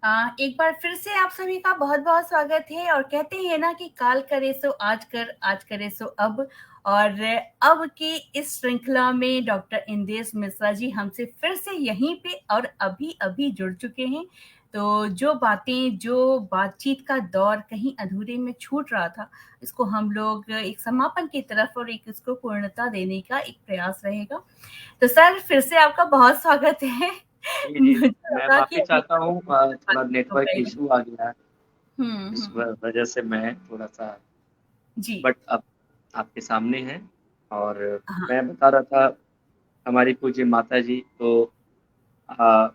एक बार फिर से आप सभी का बहुत-बहुत स्वागत है और कहते हैं ना कि काल करे सो आज कर, आज करे सो अब। और अब की इस श्रृंखला में डॉक्टर इंदेश मिश्रा जी हमसे फिर से यहीं पे और अभी-अभी जुड़ चुके हैं। तो जो बातें, जो बातचीत का दौर कहीं अधूरे में छूट रहा था, इसको हम लोग एक समापन की तरफ और एक इसको पूर्णता देने का एक प्रयास रहेगा। तो सर फिर से आपका बहुत स्वागत है। जी, जी। मुझे मैं लगा कि माफ़ी अभी चाहता तक हूँ बात थोड़ा हो नेटवर्क गई। इश्यू आ गया है, हुँ, इस हुँ। वजह से मैं थोड़ा-सा जी, बट अब आपके सामने हैं और हाँ, मैं बता रहा था हमारी पूज्य माताजी तो अ,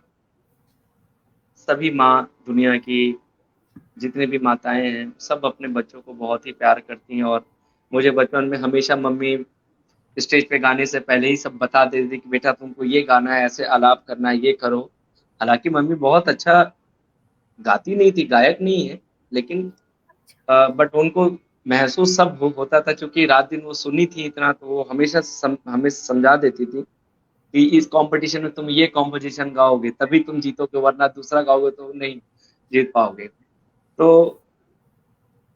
सभी माँ दुनिया की जितनी भी माताएँ हैं, सब अपने बच्चों को बहुत ही प्यार करती हैं और मुझे बचपन में हमेशा मम्मी स्टेज पे गाने से पहले ही सब बता देती थी कि बेटा तुमको ये गाना है, ऐसे आलाप करना है, ये करो। हालाँकि मम्मी बहुत अच्छा गाती नहीं थी, गायक नहीं है, लेकिन बट उनको महसूस सब होता था क्योंकि रात-दिन वो सुनी थी इतना तो वो हमेशा हमें समझा देती थी कि इस कॉम्पिटिशन में तुम ये कॉम्पोजिशन गाओगे तभी तुम जीतोगे वरना दूसरा गाओगे तो नहीं जीत पाओगे। तो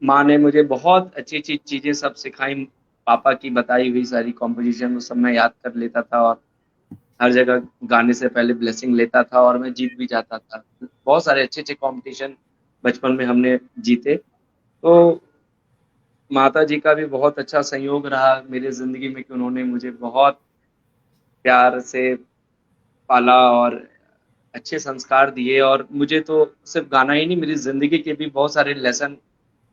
माँ ने मुझे बहुत अच्छी-अच्छी चीज़ें सब सिखाई, पापा की बताई हुई सारी कॉम्पोजिशन वो सब मैं याद कर लेता था और हर जगह गाने से पहले ब्लेसिंग लेता था और मैं जीत भी जाता था। बहुत सारे अच्छे-अच्छे कॉम्पिटिशन बचपन में हमने जीते। तो माताजी का भी बहुत अच्छा संयोग रहा मेरी ज़िंदगी में कि उन्होंने मुझे बहुत प्यार से पाला और अच्छे संस्कार दिए और मुझे तो सिर्फ़ गाना ही नहीं, मेरी ज़िंदगी के भी बहुत सारे लेसन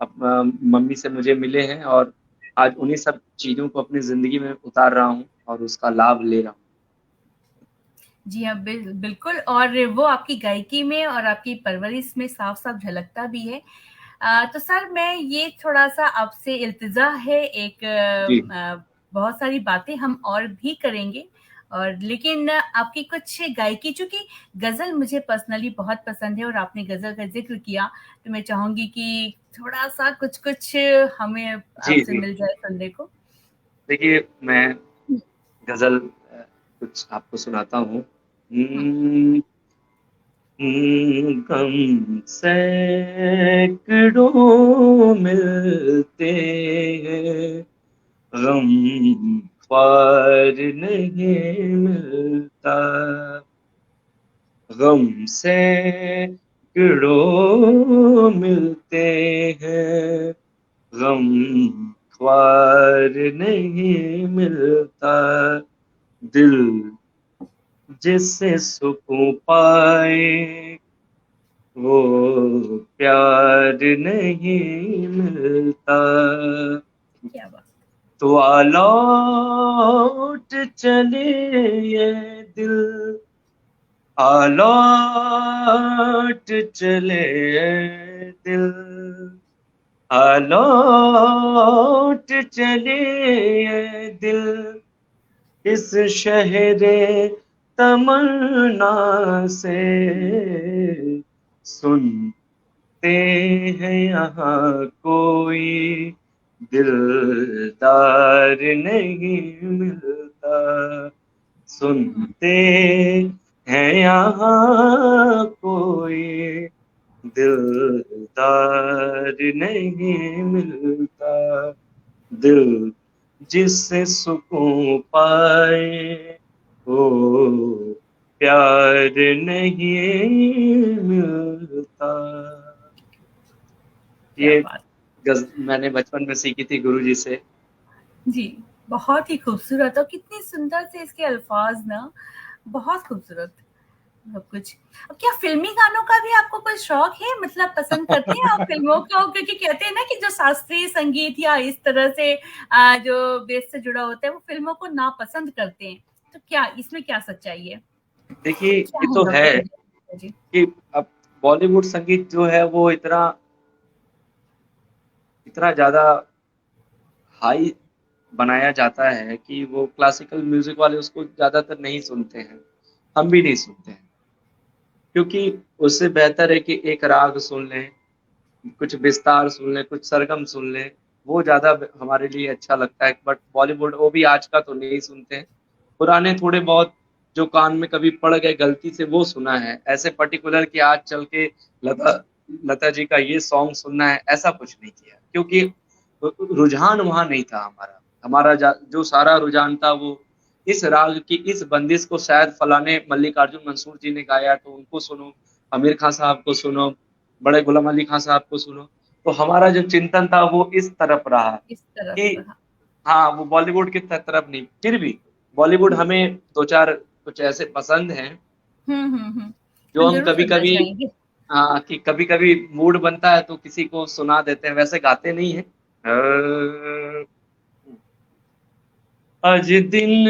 मम्मी से मुझे मिले हैं और आज उन्हीं सब चीज़ों को अपनी ज़िंदगी में उतार रहा हूँ और उसका लाभ ले रहा हूँ। जी हाँ, बिल्कुल और वो आपकी गायकी में और आपकी परवरिश में साफ-साफ झलकता भी है। तो सर मैं ये थोड़ा-सा आपसे इल्तिजा है एक जी, बहुत सारी बातें हम और भी करेंगे और लेकिन आपकी कुछ गायकी चूँकि गज़ल मुझे पर्सनली बहुत पसंद है और आपने गज़ल का ज़िक्र किया, तो मैं चाहूँगी कि थोड़ा-सा कुछ-कुछ हमें जी, आपसे जी। मिल जाए सुनने को। देखिए, मैं गज़ल कुछ आपको सुनाता हूँ। हुँ, गम सैकड़ों मिलते हैं, गम ख्वार नहीं मिलता। गम सैकड़ों मिलते हैं, गम ख्वार नहीं मिलता। दिल जिससे सुकून पाए वो प्यार नहीं मिलता। क्या बात! तो आ लौट चले ये दिल, आ लौट चले ये दिल, आ लौट चले ये दिल इस शहरे तमन्ना से। सुनते हैं यहाँ कोई दिलदार नहीं मिलता। सुनते हैं यहाँ कोई दिलदार नहीं मिलता। दिल जिससे सुकून पाए वो प्यार नहीं मिलता। क्या ये बात! मैंने बचपन में सीखी थी गुरुजी से। जी, बहुत ही खूबसूरत और कितनी सुंदर से इसके अल्फ़ाज़ ना, बहुत खूबसूरत सब कुछ। क्या फ़िल्मी गानों का भी आपको कोई शौक है? मतलब पसंद करते हैं आप फ़िल्मों को? क्योंकि कहते हैं ना कि जो शास्त्रीय संगीत या इस तरह से जो बेस से जुड़ा होता है, वो फ़िल्मों को नापसंद करते हैं। तो क्या इसमें क्या सच्चाई है? देखिए क्या ये है तो है डॉक्टर विजय जी? कि अब बॉलीवुड संगीत जो है वो इतना इतना ज़्यादा हाई बनाया जाता है कि वो क्लासिकल म्यूज़िक वाले उसको ज़्यादातर नहीं सुनते हैं। हम भी नहीं सुनते हैं। क्योंकि उससे बेहतर है कि एक राग सुन लें, कुछ विस्तार सुन लें, कुछ सरगम सुन लें, वो ज़्यादा हमारे लिए अच्छा लगता है। बट बॉलीवुड वो भी आज का तो नहीं सुनते हैं। पुराने थोड़े बहुत जो कान में कभी पड़ गए गलती से वो सुना है, ऐसे पर्टिकुलर कि आज चल के लता लता जी का ये सॉन्ग सुनना है, ऐसा कुछ नहीं किया, क्योंकि रुझान वहां नहीं था हमारा। हमारा जो सारा रुझान था वो इस राग की इस बंदिश को शायद फलाने मल्लिकार्जुन मंसूर जी ने गाया तो उनको सुनो, आमिर खान साहब को सुनो, बड़े गुलाम अली खान साहब को सुनो। तो हमारा जो चिंतन था वो इस तरफ रहा इस तरफ कि रहा। हाँ, वो बॉलीवुड की तरफ नहीं। फिर भी बॉलीवुड हमें दो चार कुछ ऐसे पसंद हैं जो हम हम जरूर कभी सुनना कभी, चाहेंगे। हाँ, कि कभी कभी मूड बनता है तो किसी को सुना देते हैं, वैसे गाते नहीं है। अज दिन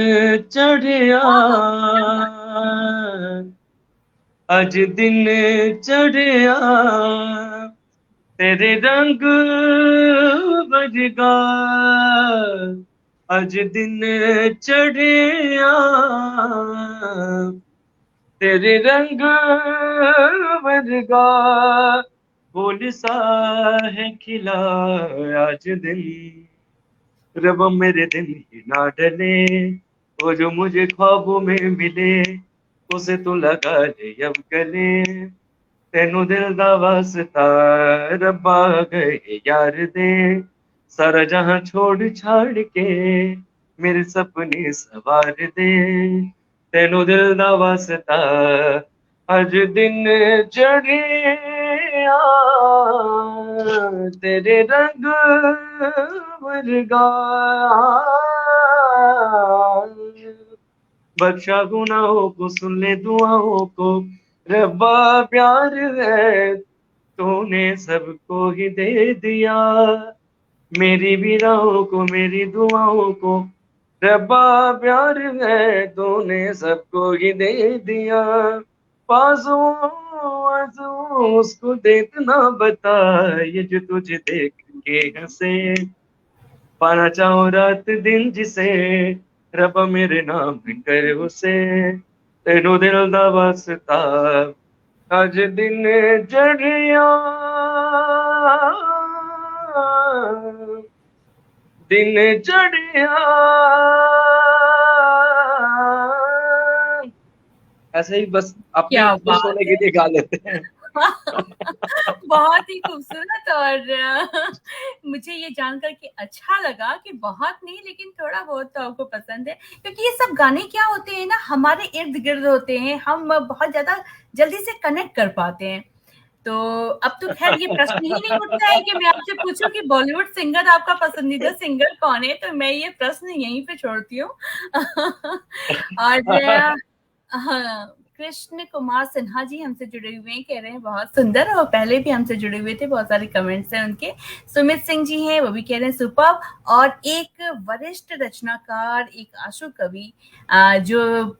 चढ़िया, हाँ हाँ, क्या बात। अज दिन चढ़िया, तेरे रंग बरगा, अज दिन चढ़िया, तेरे रंग बरगा, फूल सा है खिला आज दिन, रब मेरे दिन ही ना डले, वो जो मुझे ख्वाबों में मिले, उसे तू लगा ले अब गले, तेनू दिल दा वास्ता रब्बा गए यार दे, सारा जहां छोड़ छाड़ के मेरे सपने सवार दे, तेनू दिल दा वास्ता अज दिन चढ़िया, तेरे रंग वर्गा, बख्शा गुनाहों को सुन ले दुआओं को, रब्बा प्यार है तूने सबको ही दे दिया, मेरी भी राहों को मेरी दुआओं को, रब्बा प्यार है तूने सबको ही दे दिया, पासों आंसू उसको दे इतना बता, ये जो तुझे देख के हंसे, पाना चाहो रात दिन जिसे, रब मेरे नाम कर उसे, तेनू दिल दा वास्ता अज दिन चढ़िया, दिन चढ़िया, ऐसे ही बस अपने क्या खुश बात होने के है। लिए गा लेते हैं। बहुत ही खूबसूरत। और मुझे ये जानकर के अच्छा लगा कि बहुत नहीं लेकिन थोड़ा बहुत तो आपको पसंद है, क्योंकि ये सब गाने क्या होते हैं ना, हमारे इर्द गिर्द होते हैं, हम बहुत ज्यादा जल्दी से कनेक्ट कर पाते हैं। तो अब तो खैर ये प्रश्न ही नहीं उठता है कि मैं आपसे पूछूं कि बॉलीवुड सिंगर आपका पसंदीदा सिंगर कौन है, तो मैं ये प्रश्न यहीं पे छोड़ती हूँ। और हाँ, कृष्ण कुमार सिन्हा जी हमसे जुड़े हुए हैं, कह रहे हैं बहुत सुंदर, और पहले भी हमसे जुड़े हुए थे, बहुत सारे कमेंट्स हैं उनके। सुमित सिंह जी हैं, वो भी कह रहे हैं सुपर्ब। और एक वरिष्ठ रचनाकार, एक आशु कवि जो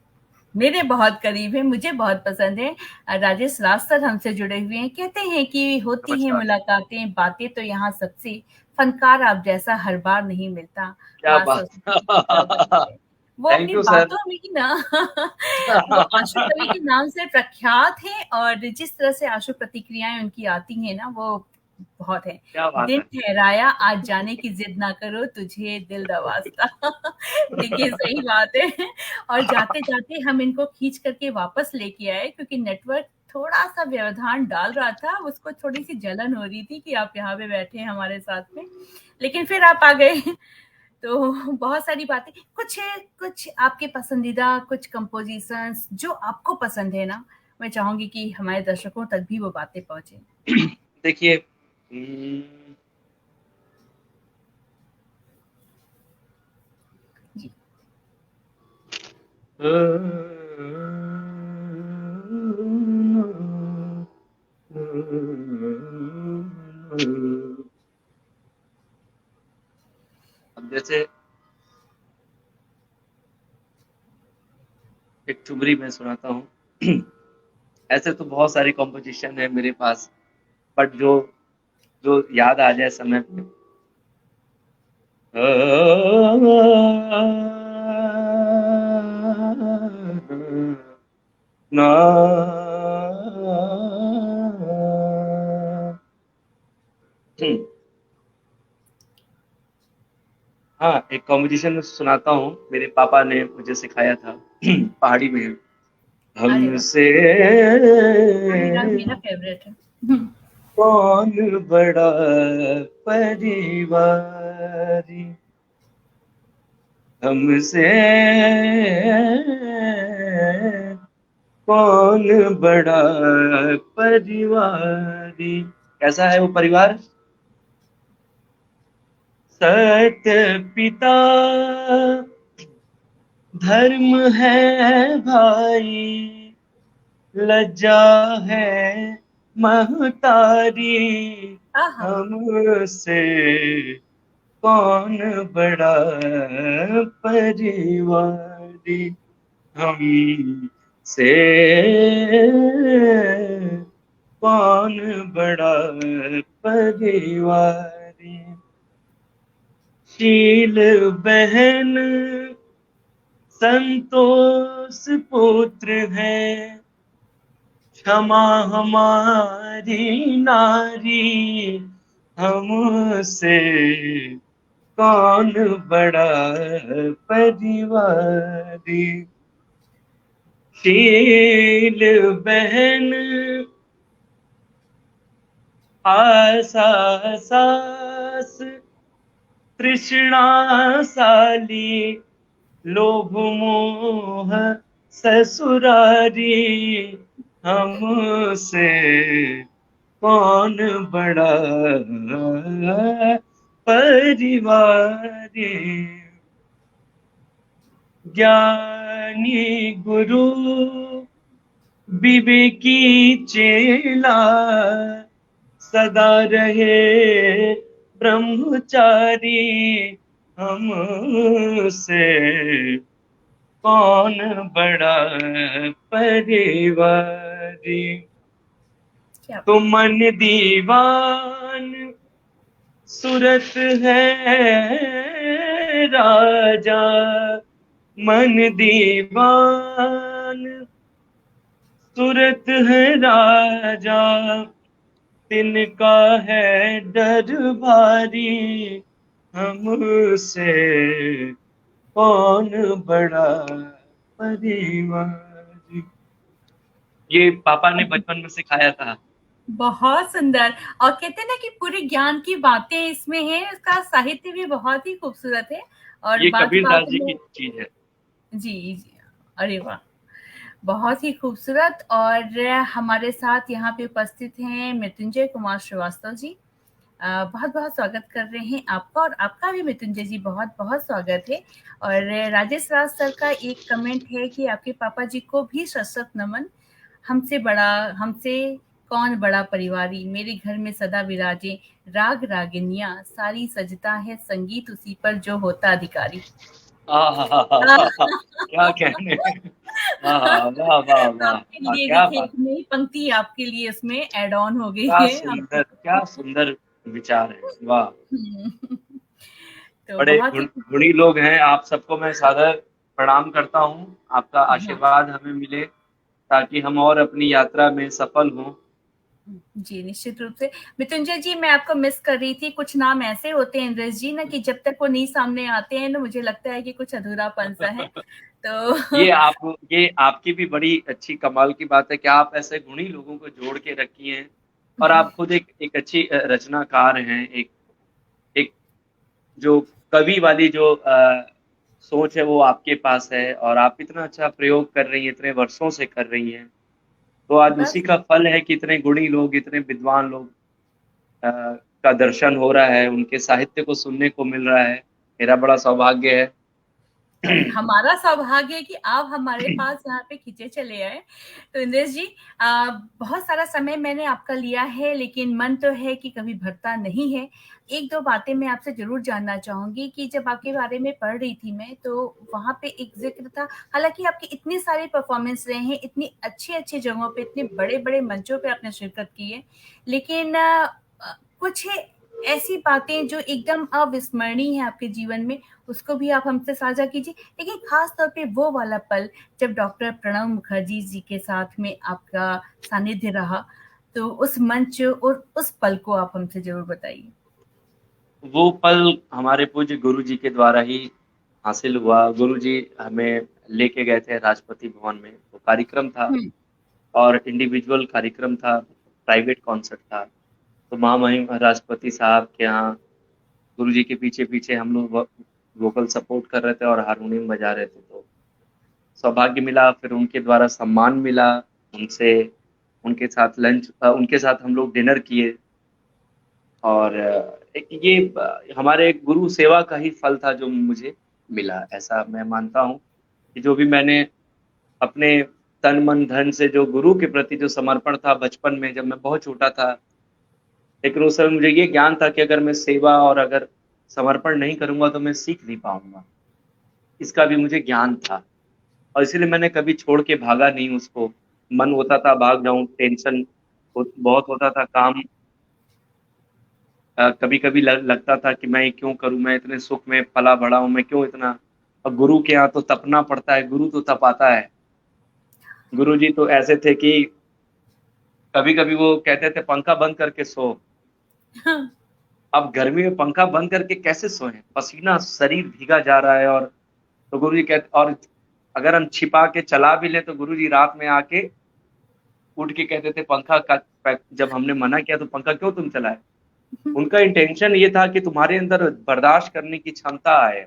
मेरे बहुत करीब है, मुझे बहुत पसंद है, राजेश रास्तर हमसे जुड़े हुए हैं, कहते हैं कि होती हैं नमस्कार, मुलाकातें बातें तो यहाँ सबसे, फनकार आप जैसा हर बार नहीं मिलता, क्या बात। सोचने की क्या बात है। वो थैंक अपनी यू सर। बातों में ही ना वो आशु कवि के नाम से प्रख्यात है, और जिस तरह से आशु प्रतिक्रियाएं उनकी आती हैं ना, वो बहुत है। क्या बात दिन है। ठहराया आज जाने की जिद ना करो, तुझे दिल दा वास्ता। देखिए सही बात है। और जाते-जाते हम इनको खींच करके वापस लेके आए, क्योंकि नेटवर्क थोड़ा-सा व्यवधान डाल रहा था, उसको थोड़ी-सी जलन हो रही थी कि आप यहाँ पे बैठे हैं हमारे साथ में, लेकिन फिर आप आ गए। तो बहुत सारी बातें, कुछ कुछ आपके पसंदीदा कुछ कंपोज़िशंस जो आपको पसंद है ना, मैं चाहूँगी कि हमारे दर्शकों तक भी वो बातें पहुँचे। देखिए, जी। अब जैसे एक ठुमरी मैं सुनाता हूँ। ऐसे तो बहुत सारी कॉम्पोजिशन है मेरे पास, बट जो जो याद आ जाए समय पे, ना हाँ, एक कॉम्बिनेशन सुनाता हूँ, मेरे पापा ने मुझे सिखाया था पहाड़ी में। अरे वाह! हमसे पहाड़ी राग मेरा फ़ेवरेट है। कौन बड़ा परिवारी, हमसे कौन बड़ा परिवारी। कैसा है वो परिवार? सत्य पिता धर्म है भाई, लज्जा है महतारी, आहा! हमसे कौन बड़ा परिवारी, हमसे कौन बड़ा परिवारी। शील बहन संतोष पुत्र है, क्षमा हमारी नारी, हमसे कौन बड़ा परिवारी। शील बहन आसा सास, तृष्णा साली, लोभ मोह ससुरारी, हमसे कौन बड़ा परिवारी। ज्ञानी गुरु विवेकी चेला, सदा रहे ब्रह्मचारी, हमसे कौन बड़ा परिवारी। क्या तो बात है। मन दीवान सूरत है राजा, मन दीवान सूरत है राजा, तिनका है डर भारी, हमसे कौन बड़ा परिवार। ये पापा ने बचपन में सिखाया था। बहुत सुंदर। और कहते हैं ना कि पूरे ज्ञान की बातें इसमें हैं, उसका साहित्य भी बहुत ही खूबसूरत है। और ये बात-बात कबीरदास जी में की चीज है। जी, जी। अरे वाह! बहुत ही खूबसूरत। और हमारे साथ यहाँ पे उपस्थित हैं मृत्युंजय कुमार श्रीवास्तव जी। बहुत-बहुत स्वागत कर रहे हैं आपका, और आपका भी मृत्युंजय जी बहुत-बहुत स्वागत है। और राजेश राज सर का एक कमेंट है कि आपके पापा जी को भी सशक्त नमन। हमसे बड़ा हमसे कौन बड़ा परिवारी, मेरे घर में सदा विराजे राग रागिनियाँ, सारी सजता है संगीत उसी पर जो होता अधिकारी। क्या कहने। वाह वाह वाह आपके वाह, लिए क्या देखिए बात। एक नई पंक्ति आपके लिए इसमें ऐड ऑन हो गई क्या है सुंदर, आपको। क्या सुंदर विचार है। वाह। हुँ। तो बड़े बहुत ही गुणी लोग हैं। आप सबको मैं सादर प्रणाम करता हूँ। आपका हाँ। आशीर्वाद हमें मिले ताकि हम और अपनी यात्रा में सफल हों। जी, निश्चित रूप से। मृत्युंजय जी, मैं आपको मिस कर रही थी। कुछ नाम ऐसे होते हैं इंद्रेश जी ना कि जब तक वो नहीं सामने आते हैं ना, मुझे लगता है कि कुछ अधूरापन-सा है। तो ये आपकी भी बड़ी अच्छी कमाल की बात है कि आप ऐसे गुणी लोगों को जोड़ के रखी हैं। और आप खुद एक अच्छी रचनाकार हैं। एक एक जो कवि वाली जो सोच है वो आपके पास है, और आप इतना अच्छा प्रयोग कर रही हैं, इतने वर्षों से कर रही हैं। तो आज उसी बस का फल है कि इतने गुणी लोग, इतने विद्वान लोग का दर्शन हो रहा है, उनके साहित्य को सुनने को मिल रहा है। मेरा बड़ा सौभाग्य है। हमारा सौभाग्य है कि आप हमारे पास यहाँ पे खींचे चले आए। तो इंद्रेश जी, बहुत सारा समय मैंने आपका लिया है, लेकिन मन तो है कि कभी भरता नहीं है। 1-2 बातें मैं आपसे ज़रूर जानना चाहूँगी कि जब आपके बारे में पढ़ रही थी मैं, तो वहाँ पे एक ज़िक्र था, हालाँकि आपके इतने सारे परफ़ॉर्मेंस रहे हैं, इतनी अच्छी-अच्छी जगहों पे, इतने बड़े-बड़े मंचों पे आपने शिरकत की है। लेकिन कुछ ऐसी बातें जो एकदम अविस्मरणीय हैं आपके जीवन में, उसको भी आप हमसे साझा कीजिए। लेकिन खास तौर पे वो वाला पल जब डॉक्टर प्रणव मुखर्जी जी के साथ में आपका सानिध्य रहा, तो उस मंच और उस पल को आप हमसे ज़रूर बताइए। वो पल हमारे पूज्य गुरुजी के द्वारा ही हासिल हुआ। गुरुजी हमें लेके गए थे राष्ट्रपति भवन में, वो कार्यक्रम था हुँ, और इंडिविजुअल कार्यक्रम था, प्राइवेट कॉन्सर्ट था। तो महामहिम राष्ट्रपति साहब के यहाँ गुरुजी के पीछे-पीछे हम लोग वोकल सपोर्ट कर रहे थे और हारमोनियम बजा रहे थे। तो सौभाग्य मिला, फिर उनके द्वारा सम्मान मिला, उनसे उनके साथ उनके साथ हम लोग डिनर किए और एक ये हमारे गुरु सेवा का ही फल था जो मुझे मिला। ऐसा मैं मानता हूँ कि जो भी मैंने अपने तन, मन, धन से जो गुरु के प्रति जो समर्पण था बचपन में जब मैं बहुत छोटा था, लेकिन उस समय मुझे ये ज्ञान था कि अगर मैं सेवा और अगर समर्पण नहीं करूँगा तो मैं सीख नहीं पाऊँगा। इसका भी मुझे ज्ञान था और इसीलिए मैंने कभी छोड़ के भागा नहीं उसको। मन होता था भाग जाऊँ, टेंशन बहुत होता था, काम कभी-कभी लगता था कि मैं ये क्यों करूँ, मैं इतने सुख में पला-बड़ा हूँ, मैं क्यों इतना। और गुरु के यहाँ तो तपना पड़ता है, गुरु तो तपाता है। गुरुजी तो ऐसे थे कि कभी-कभी वो कहते थे पंखा बंद करके सो। हाँ, अब गर्मी में पंखा बंद करके कैसे सोएँ? पसीना शरीर भीगा जा रहा है और तो गुरुजी कहते और अगर हम छिपा के चला भी लें तो गुरुजी रात में आके उठ के कहते थे पंखा का जब हमने मना किया तो पंखा क्यों तुम चलाए? उनका इंटेंशन ये था कि तुम्हारे अंदर बर्दाश्त करने की क्षमता आए।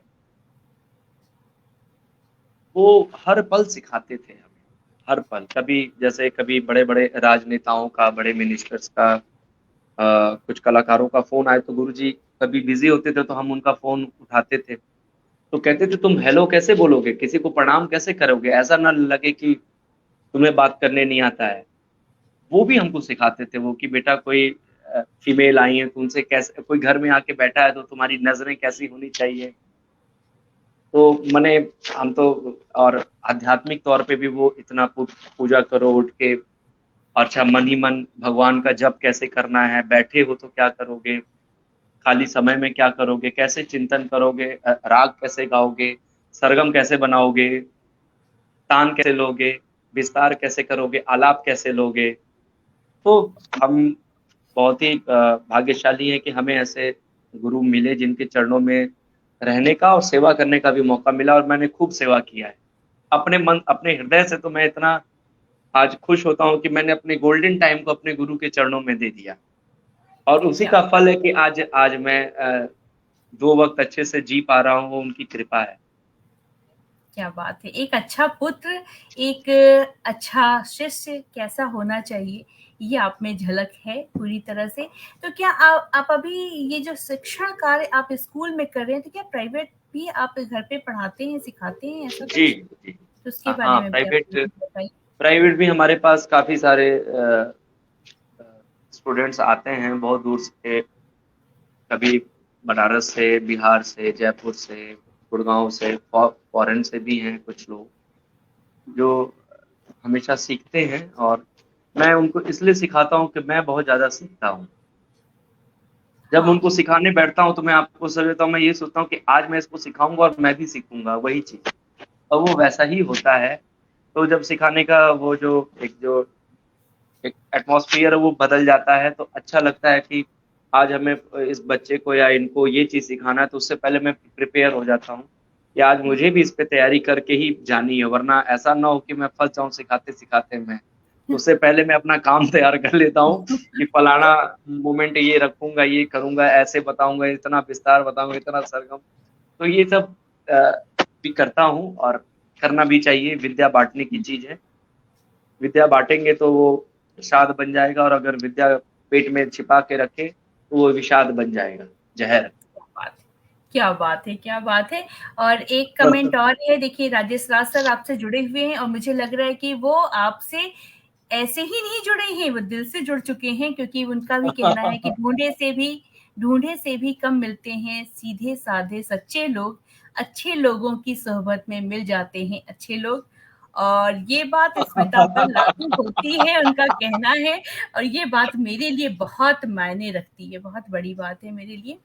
वो हर पल सिखाते थे हमें, हर पल। कभी जैसे कभी बड़े-बड़े राजनेताओं का, बड़े मिनिस्टर्स का कुछ कलाकारों का फ़ोन आए तो गुरुजी कभी बिज़ी होते थे तो हम उनका फ़ोन उठाते थे। तो कहते थे तुम हेलो कैसे बोलोगे? किसी को प्रणाम कैसे करोगे? ऐसा ना लगे कि तुम्हें बात करने नहीं आता है। वो भी हमको सिखाते थे वो कि बेटा कोई फीमेल आई है तो उनसे कैसे कोई घर में आके बैठा है तो तुम्हारी नज़रें कैसी होनी चाहिए। तो मने हम तो और आध्यात्मिक तौर पे भी वो इतना पूजा करो उठ के और अच्छा मन ही मन भगवान का जप कैसे करना है, बैठे हो तो क्या करोगे, खाली समय में क्या करोगे, कैसे चिंतन करोगे, राग कैसे गाओगे, सरगम कैसे बनाओगे, तान कैसे लोगे, विस्तार कैसे करोगे, आलाप कैसे लोगे। तो हम बहुत ही भाग्यशाली हैं कि हमें ऐसे गुरु मिले जिनके चरणों में रहने का और सेवा करने का भी मौका मिला और मैंने खूब सेवा किया है। अपने मन अपने हृदय से तो मैं इतना आज खुश होता हूँ कि मैंने अपने गोल्डन टाइम को अपने गुरु के चरणों में दे दिया और उसी क्या का फल है कि आज आज मैं 2 वक़्त अच्छे से जी पा रहा हूँ, वो उनकी कृपा है। क्या बात है! एक अच्छा पुत्र, एक अच्छा शिष्य कैसा होना चाहिए, ये आप में झलक है पूरी तरह से। तो क्या आप अभी ये जो शिक्षण कार्य आप स्कूल में कर रहे हैं, तो क्या प्राइवेट भी आप घर पे पढ़ाते हैं, सिखाते हैं, ऐसा जी, कुछ? जी। तो उसके हाँ, बारे में भी आप प्राइवेट मुझे बताइए। प्राइवेट भी हमारे पास काफ़ी सारे अ, स्टूडेंट्स आते हैं बहुत दूर से, कभी बनारस से, बिहार से, जयपुर से, गुड़गाँव से, फॉरेन से भी हैं कुछ लोग, जो हमेशा सीखते हैं और मैं उनको इसलिए सिखाता हूँ कि मैं बहुत ज़्यादा सीखता हूँ। जब हाँ, उनको सिखाने बैठता हूँ तो मैं आपको सच बताऊँ मैं ये सोचता हूँ कि आज मैं इसको सिखाऊँगा और मैं भी सीखूँगा वही चीज़ और वो वैसा ही होता है। तो जब सिखाने का वो जो एक एटमॉस्फेयर है वो बदल जाता है तो अच्छा लगता है कि आज हमें इस बच्चे को या इनको ये चीज़ सिखाना है तो उससे पहले मैं प्रिपेयर हो जाता हूँ कि आज मुझे भी इस पे तैयारी करके ही जानी है वरना ऐसा ना हो कि मैं फँस जाऊँ सिखाते-सिखाते में। उससे पहले मैं अपना काम तैयार कर लेता हूँ कि फलाना मोमेंट ये रखूँगा, ये करूँगा, ऐसे बताऊँगा, इतना विस्तार बताऊँगा, इतना सरगम। तो ये सब भी करता हूँ और करना भी चाहिए, विद्या बाँटने की चीज़ है। विद्या बाँटेंगे तो वो प्रसाद बन जाएगा और अगर विद्या पेट में छिपा के रखें, तो वो विषाद बन जाएगा, ज़हर। क्या बात है! क्या बात है, क्या बात है! और एक कमेंट और है, देखिए राजेश राज सर आपसे जुड़े हुए हैं और मुझे लग रहा है कि वो आपसे ऐसे ही नहीं जुड़े हैं, वो दिल से जुड़ चुके हैं क्योंकि उनका भी कहना है कि ढूँढे से भी कम मिलते हैं सीधे-साधे सच्चे लोग, अच्छे लोगों की सोहबत में मिल जाते हैं अच्छे लोग। और ये बात स्मिता पर लागू होती है, उनका कहना है और ये बात मेरे लिए बहुत मायने रखती है, बहुत बड़ी बात है मेरे लिए।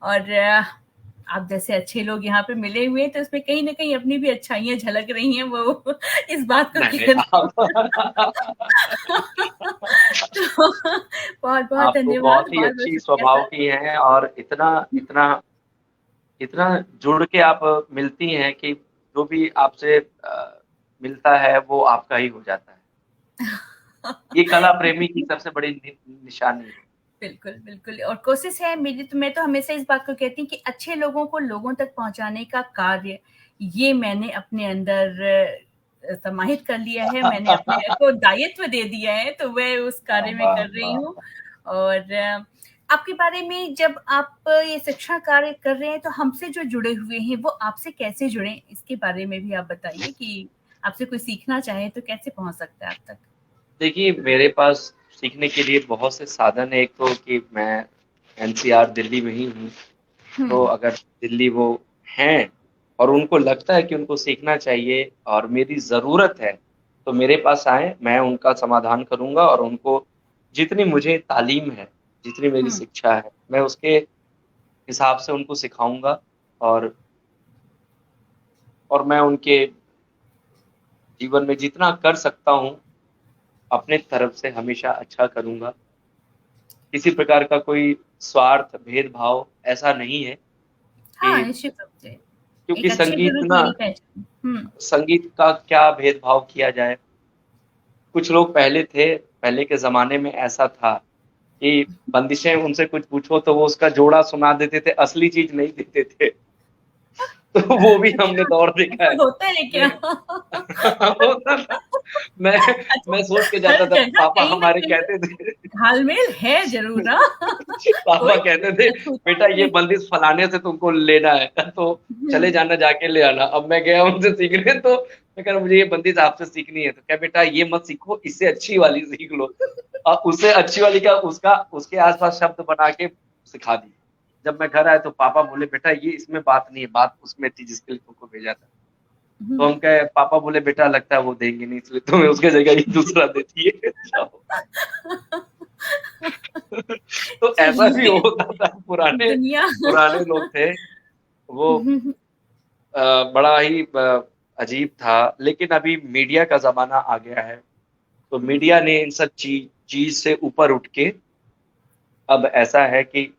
और आप जैसे अच्छे लोग यहाँ पे मिले हुए हैं, तो उसमें कहीं न कहीं अपनी भी अच्छाइयाँ झलक रही हैं, वो इस बात को नहीं, नहीं कहते आप तो बहुत-बहुत आप तो धन्यवाद, बहुत ही बहुत-बहुत अच्छी शुक्रिया स्वभाव सर। की हैं और इतना इतना इतना जुड़ के आप मिलती हैं कि जो भी आपसे मिलता है वो आपका ही हो जाता है। ये कला प्रेमी की सबसे बड़ी निशानी है। बिल्कुल, बिल्कुल और कोशिश है मेरी तो मैं तो हमेशा इस बात को कहती हूँ कि अच्छे लोगों को लोगों तक पहुँचाने का कार्य, ये मैंने अपने अंदर समाहित कर लिया है, मैंने अपने को दायित्व दे दिया है, तो मैं उस कार्य में वाह, कर रही वाह, हूँ। और आपके बारे में जब आप ये शिक्षण कार्य कर रहे हैं, तो हमसे जो जुड़े हुए हैं, वो आपसे कैसे जुड़े? इसके बारे में भी आप बताइए कि आपसे कोई सीखना चाहे, तो कैसे पहुँच सकता है आप तक? देखिए मेरे पास सीखने के लिए बहुत से साधन है। एक तो कि मैं एनसीआर दिल्ली में ही हूँ, तो हुँ, अगर दिल्ली वो हैं और उनको लगता है कि उनको सीखना चाहिए और मेरी ज़रूरत है, तो मेरे पास आएँ, मैं उनका समाधान करूँगा और उनको जितनी मुझे तालीम है, जितनी मेरी हुँ, शिक्षा है, मैं उसके हिसाब से उनको सिखाऊँगा और मैं उनके जीवन में जितना कर सकता हूँ, अपने तरफ से हमेशा अच्छा करूँगा। किसी प्रकार का कोई स्वार्थ, भेदभाव ऐसा नहीं है हाँ, कि निश्चित रूप से। एक क्योंकि अच्छे संगीत गुरु की ना यही पहचान हुँ, संगीत का क्या भेदभाव किया जाए। कुछ लोग पहले थे, पहले के ज़माने में ऐसा था कि बंदिशें उनसे कुछ पूछो तो वो उसका जोड़ा सुना देते थे, असली चीज़ नहीं देते थे। तो वो भी हमने अच्छा, दौर देखा ऐसा है। होता है क्या? मैं होता था। मैं अच्छा, मैं सोच के जाता हर था, जगह पापा कहीं न हमारे कहीं कहते थे घाल-मेल है ज़रूर पापा कोई कहते किसी थे, को छूता "बेटा ये नहीं। बंदिश फलाने से तुमको लेना है, तो हुँ, चले जाना जाके ले आना।" अब मैं गया उनसे सीखने तो मैं कह रहा मुझे ये बंदिश आपसे सीखनी है, तो क्या बेटा ये मत सीखो, इससे अच्छी वाली सीख लो। उससे अच्छी वाली का उसका उसके आस-पास शब्द बना के सिखा दी। जब मैं घर आया तो पापा बोले, "बेटा ये इसमें बात नहीं है, बात उसमें थी जिसके लिए तुमको भेजा था।" हुँ। तो हम कहे पापा बोले, "बेटा लगता है वो देंगे नहीं, इसलिए तुम्हें उसकी जगह ये दूसरा दे दिए, जाओ।" तो ऐसा भी चलिए, होता था पुराने दुनिया पुराने लोग थे, वो बड़ा ही अजीब था, लेकिन अभी मीडिया का ज़माना आ गया है, तो मीडिया ने इन सब चीज़ से ऊपर उठ के अब ऐसा है कि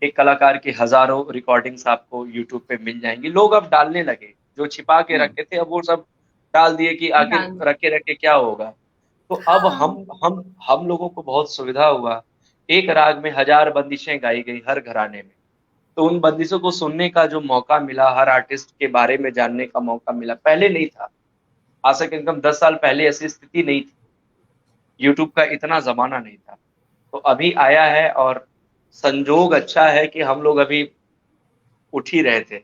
एक कलाकार की हज़ारों रिकॉर्डिंग्स आपको यूट्यूब पे मिल जाएँगी। लोग अब डालने लगे, जो छिपा के हुँ, रखे थे अब वो सब डाल दिए कि आखिर डाल दिया। रखे-रखे क्या होगा? तो अब हाँ, हम लोगों को बहुत सुविधा हुआ, एक राग में हज़ार बंदिशें गाई गई हर घराने में। तो उन बंदिशों को सुनने का जो मौका मिला, हर आर्टिस्ट के बारे में जानने का मौका मिला, पहले नहीं था। आज से कम से कम 10 साल पहले ऐसी स्थिति नहीं थी। यूट्यूब का इतना ज़माना नहीं था। तो अभी आया है और संजोग अच्छा है कि हम लोग अभी उठ ही रहे थे।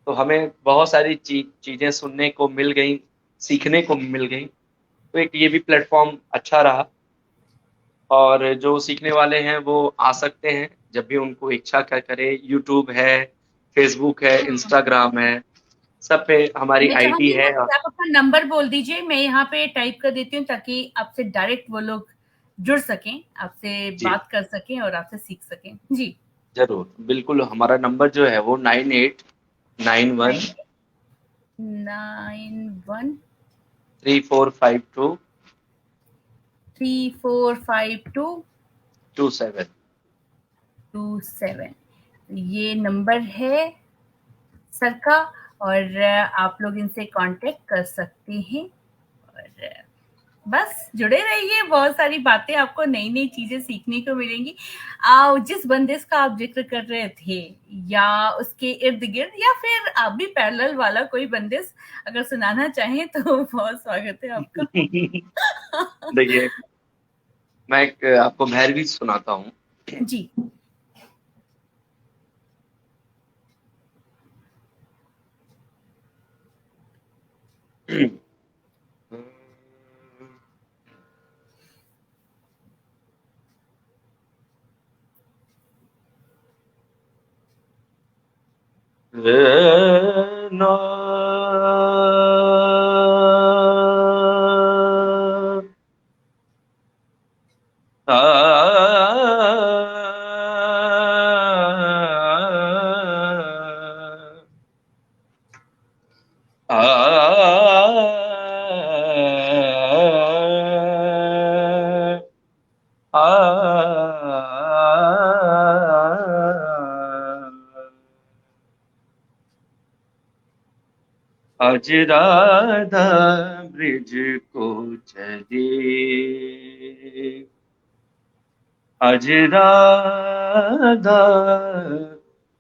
तो हमें बहुत सारी चीज़ें सुनने को मिल गईं, सीखने को मिल गईं। तो एक ये भी प्लेटफ़ॉर्म अच्छा रहा और जो सीखने वाले हैं वो आ सकते हैं, जब भी उनको इच्छा करे। यूट्यूब है, फ़ेसबुक है, हुँ। इंस्टाग्राम है, सब पे हमारी मैं आईडी चाहूँगी ना है। कि आप अपना नंबर बोल दीजिए, मैं यहाँ पे टाइप कर देती हूँ ताकि आपसे डायरेक्ट वो लोग जुड़ सकें, आपसे जी, बात कर सकें और आपसे सीख सकें। जी, ज़रूर। बिल्कुल, हमारा नंबर जो है वो 9891 9891 3452 3452 27। 27 ये नंबर है सर का और आप लोग इनसे कांटेक्ट कर सकते हैं और बस जुड़े रहिए, बहुत सारी बातें आपको नई-नई चीज़ें सीखने को मिलेंगी। जिस बंदिश का आप ज़िक्र कर रहे थे या उसके इर्द-गिर्द या फिर आप भी पैरेलल वाला कोई बंदिश अगर सुनाना चाहें तो बहुत स्वागत है आपका। देखिए, मैं एक आपको भैरवी सुनाता हूँ। जी। ना आज राधा ब्रिज को चली, आज राधा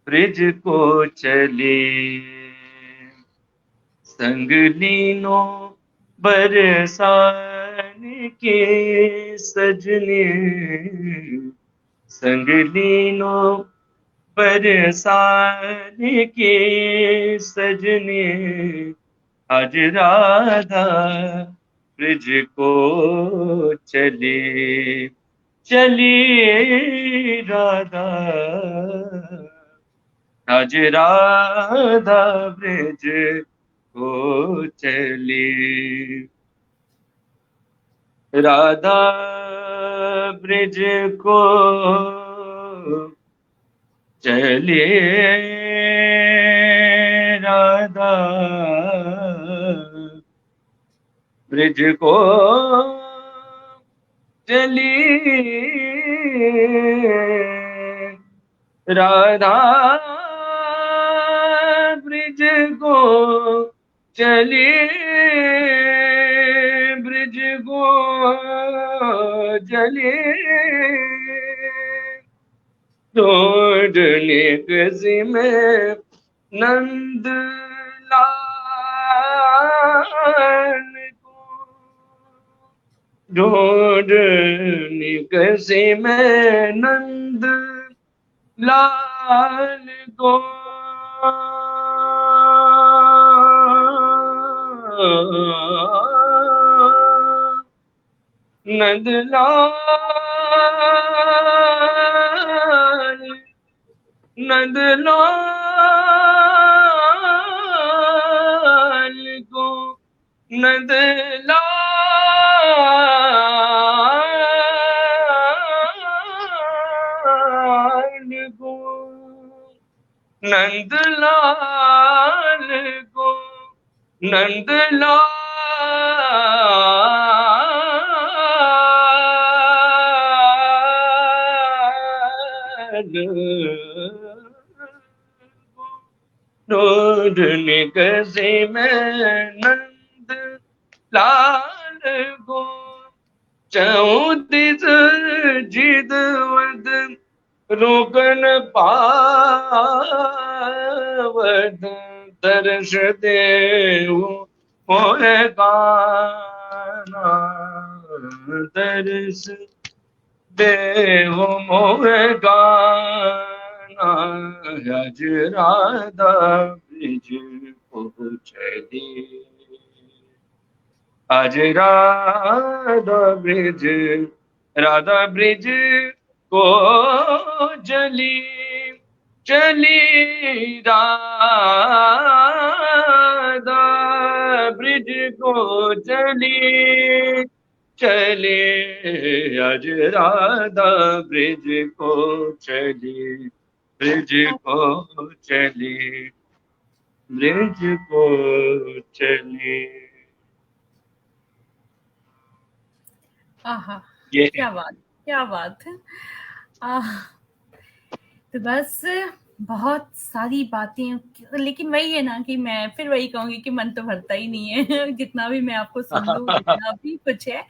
ब्रिज को चली, संग लीनो बरसान के सजने, संग लीनो बरसान के सजने, आज राधा ब्रिज को चली, चली राधा, आज राधा ब्रिज को चली, राधा ब्रिज को चली, राधा ब्रिज को चली, राधा ब्रिज को चली, ब्रिज को चली, ढूंढने किसी में नंद लाल को, ढूंढने किसी में नंद लाल को, नंद लाल, नंद लाल को, नंद लाल को, नंद लाल को, नंद लाल ढूंढने कसे में नंद लाल को, चौदिस जिदवद रोकन पावत, तरस देव होए गाना, तरस देव मोहे गाना, आज राधा ब्रिज को चली, आज राधा ब्रिज, राधा ब्रिज को चली, चली राधा ब्रिज को चली, चली, आज राधा ब्रिज को चली, ब्रिज को चली, ब्रिज को चली। आहा, ये क्या बात, क्या बात है। तो बस बहुत सारी बातें, लेकिन वही है ना कि मैं फिर वही कहूंगी कि मन तो भरता ही नहीं है जितना भी मैं आपको सुन लूं, जितना भी कुछ है।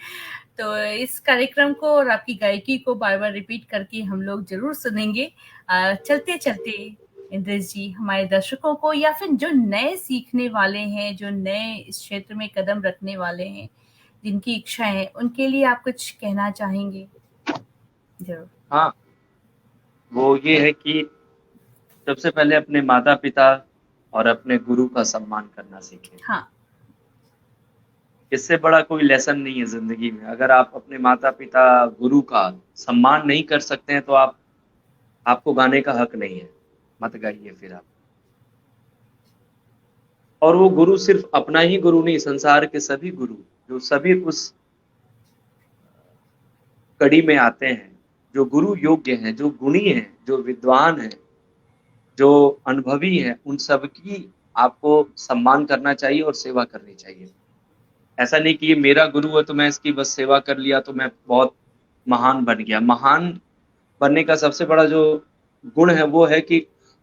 तो इस कार्यक्रम को और आपकी गायकी को बार बार रिपीट करके हम लोग जरूर सुनेंगे। चलते चलते इंद्रेश जी, हमारे दर्शकों को या फिर जो नए सीखने वाले हैं, जो नए इस क्षेत्र में कदम रखने वाले हैं, जिनकी इच्छा है, उनके लिए आप कुछ कहना चाहेंगे? जरूर। हाँ, वो ये है कि सबसे पहले अपने माता पिता और अपने गुरु का सम्मान करना सीखें। हाँ, इससे बड़ा कोई लेसन नहीं है जिंदगी में। अगर आप अपने माता पिता गुरु का सम्मान नहीं कर सकते हैं तो आपको गाने का हक नहीं है, मत गाइए फिर आप। और वो गुरु सिर्फ अपना ही गुरु नहीं, संसार के सभी गुरु जो सभी उस कड़ी में आते हैं, जो गुरु योग्य हैं, जो गुणी हैं, जो विद्वान हैं, जो अनुभवी हैं, उन सब की आपको सम्मान करना चाहिए और सेवा करनी चाहिए। ऐसा नहीं कि ये मेरा गुरु है तो मैं इसकी बस सेवा कर लिया तो मैं बहुत महान बन गया। महान बनने का सबसे बड़ा जो गुण है वो है कि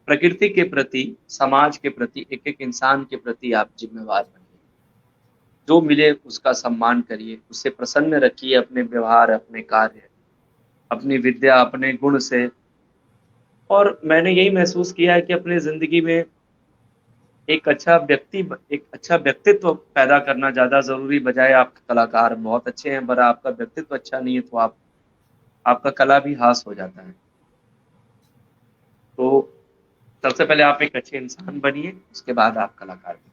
प्रकृति के प्रति, समाज के प्रति, एक एक इंसान के प्रति आप जिम्मेवार बने। जो मिले उसका सम्मान करिए, उससे प्रसन्न रखिए अपने व्यवहार, अपने कार्य, अपनी विद्या, अपने गुण से। और मैंने यही महसूस किया है कि अपनी ज़िंदगी में एक अच्छा व्यक्तित्व पैदा करना ज़्यादा ज़रूरी, बजाय आप कलाकार बहुत अच्छे हैं पर आपका व्यक्तित्व अच्छा नहीं है तो आपका कला भी ह्रास हो जाता है। तो सबसे पहले आप एक अच्छे इंसान बनिए, उसके बाद आप कलाकार बनिए।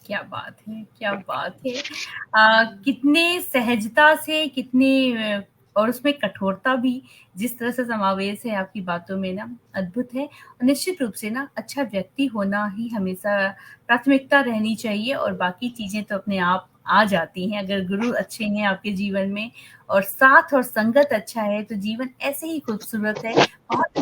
क्या बात है, क्या बात है। कितने सहजता से, कितने और उसमें कठोरता भी जिस तरह से समावेश है आपकी बातों में ना, अद्भुत है। और निश्चित रूप से ना अच्छा व्यक्ति होना ही हमेशा प्राथमिकता रहनी चाहिए, और बाकी चीज़ें तो अपने आप आ जाती हैं। अगर गुरु अच्छे हैं आपके जीवन में और साथ और संगत अच्छा है, तो जीवन ऐसे ही खूबसूरत है, बहुत ही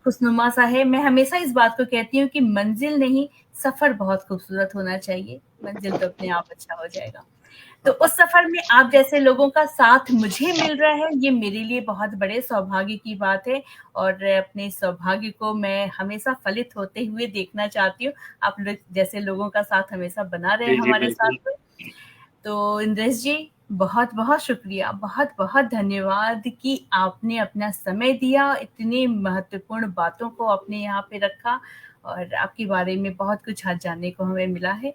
खुशनुमा सा है। मैं हमेशा इस बात को कहती हूँ कि मंजिल नहीं, सफ़र बहुत खूबसूरत होना चाहिए, मंजिल तो अपने आप अच्छा हो जाएगा। तो उस सफ़र में आप जैसे लोगों का साथ मुझे मिल रहा है, ये मेरे लिए बहुत बड़े सौभाग्य की बात है, और अपने सौभाग्य को मैं हमेशा फलित होते हुए देखना चाहती हूँ। आप लोग जैसे लोगों का साथ हमेशा बना रहे जी, जी, हमारे साथ बिल्कुल। में। तो इंद्रेश जी, बहुत-बहुत शुक्रिया, बहुत-बहुत धन्यवाद कि आपने अपना समय दिया, इतनी महत्वपूर्ण बातों को आपने यहाँ पे रखा, और आपके बारे में बहुत कुछ आज जानने को हमें मिला है।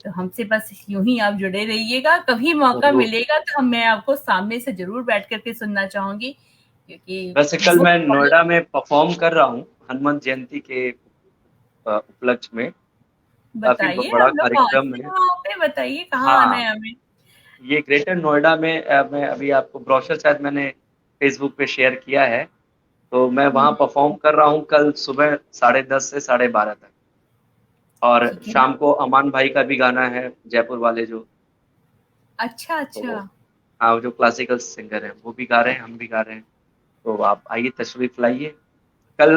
तो हमसे बस यूँ ही आप जुड़े रहिएगा, कभी मौका ज़रूर। मिलेगा तो मैं आपको सामने से ज़रूर बैठ कर के सुनना चाहूँगी, क्योंकि वैसे कल वो मैं पल। नोएडा में परफ़ॉर्म कर रहा हूँ, हनुमान जयंती के उपलक्ष्य में। काफ़ी ब बताइए, बड़ा हम लोग कार्यक्रम पहुँचते है। हैं वहाँ पे, बताइए कहाँ आना हाँ, है हमें? ये ग्रेटर नोएडा में मैं अभी आपको ब्रोशर शायद मैंने फ़ेसबुक पे शेयर किया है, तो मैं हुँ, वहाँ परफ़ॉर्म कर रहा हूँ कल सुबह 10:30 से 12:30 तक। और ठीक है ना? शाम को अमान भाई का भी गाना है, जयपुर वाले जो, अच्छा, तो अच्छा। हाँ, वो जो क्लासिकल सिंगर हैं, वो भी गा रहे हैं, हम भी गा रहे हैं। तो आप आइए, तशरीफ़ लाइए। कल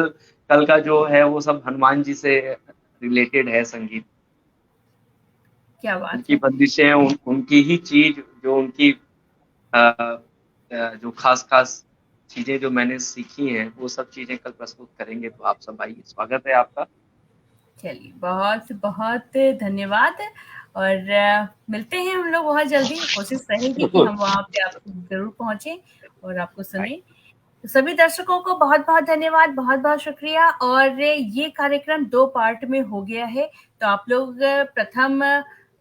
कल का जो है वो सब हनुमान जी से रिलेटेड है संगीत। क्या बात उनकी है! बंदिशें हैं, उनकी ही चीज़ जो उनकी जो ख़ास-ख़ास चीज़ें जो मैंने सीखी हैं, वो सब चीज़ें कल प्रस्तुत करेंगे, तो आप सब आइए, स्वागत है आपका। चलिए, बहुत-बहुत धन्यवाद, और मिलते हैं हम लोग बहुत जल्दी। कोशिश रहेगी कि हम वहाँ पे आप ज़रूर पहुँचे और आपको सुनें। तो सभी दर्शकों को बहुत-बहुत धन्यवाद, बहुत-बहुत शुक्रिया, और ये कार्यक्रम 2 पार्ट में हो गया है, तो आप लोग प्रथम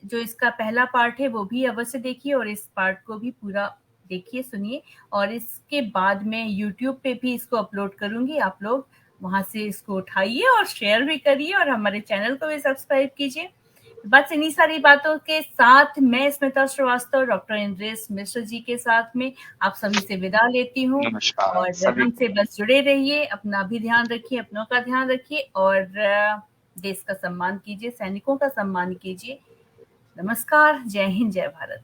जो इसका पहला पार्ट है वो भी अवश्य देखिए, और इस पार्ट को भी पूरा देखिए, सुनिए, और इसके बाद मैं यूट्यूब पे भी इसको अपलोड करूँगी। आप लोग वहाँ से इसको उठाइए और शेयर भी करिए, और हमारे चैनल को भी सब्सक्राइब कीजिए। बस इन्हीं सारी बातों के साथ मैं स्मिता श्रीवास्तव डॉक्टर इंद्रेश मिश्र जी के साथ में आप सभी से विदा लेती हूँ, नमस्कार और सभी को। हमसे बस जुड़े रहिए, अपना भी ध्यान रखिए, अपनों का ध्यान रखिए, और देश का सम्मान कीजिए, सैनिकों का सम्मान कीजिए। नमस्कार, जय हिंद, जय भारत।